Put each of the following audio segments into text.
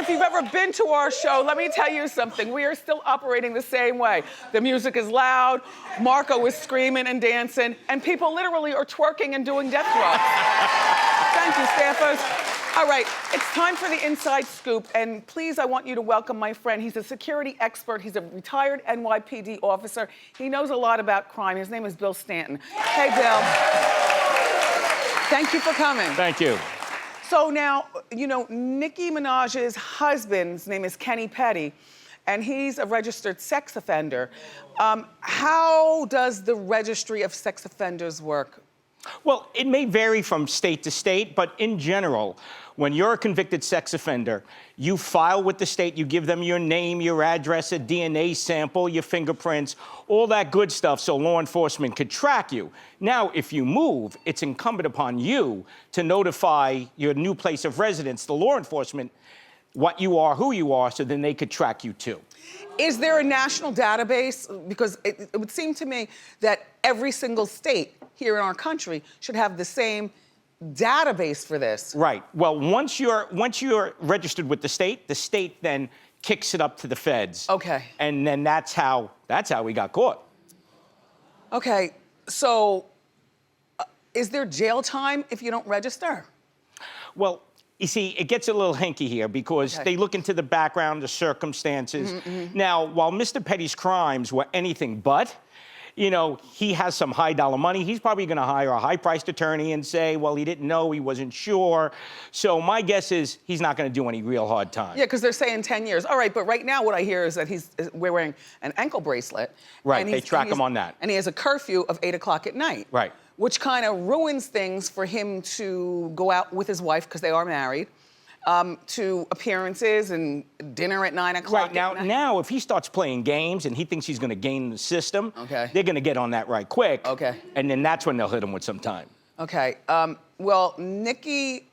if you've ever been to our show, let me tell you something. We are still operating the same way. The music is loud, Marco is screaming and dancing, and people literally are twerking and doing death drops. Thank you, staffers. All right, it's time for the Inside Scoop, and please, I want you to welcome my friend. He's a security expert. He's a retired NYPD officer. He knows a lot about crime. His name is Bill Stanton. Hey, Bill. Thank you for coming. Thank you. So now, you know, Nicki Minaj's husband's name is Kenny Petty, and he's a registered sex offender. How does the registry of sex offenders work? Well, it may vary from state to state, but in general, when you're a convicted sex offender, you file with the state, you give them your name, your address, a DNA sample, your fingerprints, all that good stuff so law enforcement could track you. Now, if you move, it's incumbent upon you to notify your new place of residence, the law enforcement, what you are, who you are, so then they could track you too. Is there a national database? Because it would seem to me that every single state here in our country should have the same database for this. Right. Well, once you're registered with the state then kicks it up to the feds. Okay. And then that's how we got caught. Okay, so is there jail time if you don't register? Well, you see, it gets a little hinky here because they look into the background, the circumstances. Now, while Mr. Petty's crimes were anything but, you know, he has some high dollar money. He's probably gonna hire a high-priced attorney and say, well, he didn't know, he wasn't sure. So my guess is he's not gonna do any real hard time. Yeah, because they're saying 10 years. All right, but right now what I hear is that we're wearing an ankle bracelet. Right, they track him on that. And he has a curfew of 8 o'clock at night. Right. Which kind of ruins things for him to go out with his wife, because they are married, to appearances and dinner at 9 o'clock. Right, now if he starts playing games and he thinks he's gonna gain the system, they're gonna get on that right quick. Okay. And then that's when they'll hit him with some time. Okay, well, Nicki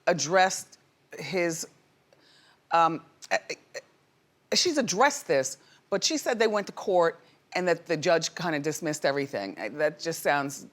addressed his, she's addressed this, but she said they went to court and that the judge kind of dismissed everything. That just sounds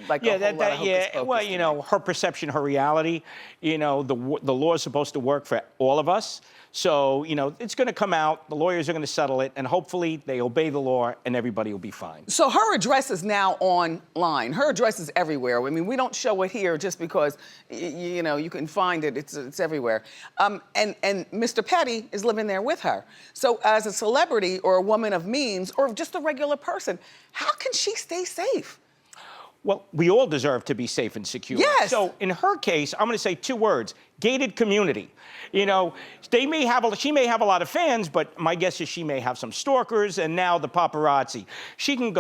like a whole lot of hocus pocus. Well, you know, her perception, her reality, you know, the law is supposed to work for all of us. So, you know, it's gonna come out, the lawyers are gonna settle it, and hopefully they obey the law and everybody will be fine. So her address is now online. Her address is everywhere. I mean, we don't show it here just because, you know, you can find it, it's everywhere. And Mr. Petty is living there with her. So as a celebrity or a woman of means or just a regular person, how can she stay safe? Well, we all deserve to be safe and secure. Yes. So in her case, I'm gonna say 2 words, gated community. You know, she may have a lot of fans, but my guess is she may have some stalkers and now the paparazzi. She can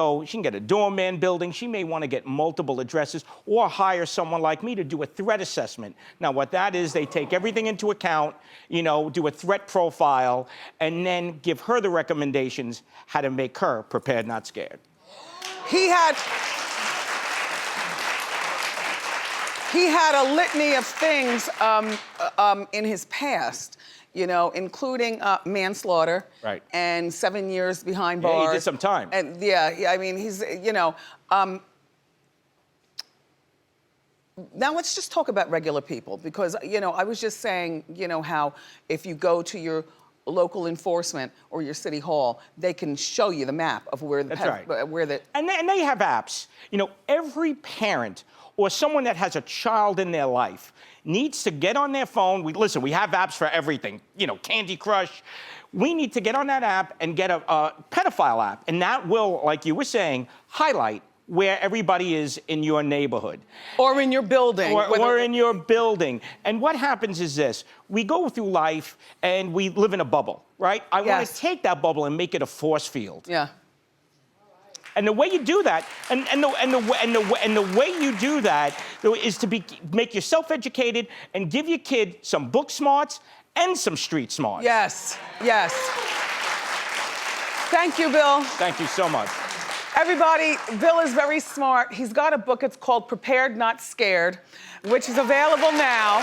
get a doorman building. She may wanna get multiple addresses or hire someone like me to do a threat assessment. Now what that is, they take everything into account, you know, do a threat profile, and then give her the recommendations how to make her prepared, not scared. He had a litany of things in his past, you know, including manslaughter. Right. And 7 years behind bars. Yeah, he did some time. And yeah, I mean, he's, you know. Now let's just talk about regular people because, you know, I was just saying, you know, how if you go to your local enforcement or your city hall, they can show you the map of where the And they have apps. You know, every parent or someone that has a child in their life needs to get on their phone. Listen, we have apps for everything. You know, Candy Crush. We need to get on that app and get a pedophile app, and that will, like you were saying, highlight where everybody is in your neighborhood. Or in your building. Or in your building. And what happens is this, we go through life and we live in a bubble, right? I want to take that bubble and make it a force field. Yeah. And the way you do that, and the way you do that is to make yourself educated and give your kid some book smarts and some street smarts. Yes, yes. Thank you, Bill. Thank you so much. Everybody, Bill is very smart. He's got a book, it's called Prepared, Not Scared, which is available now.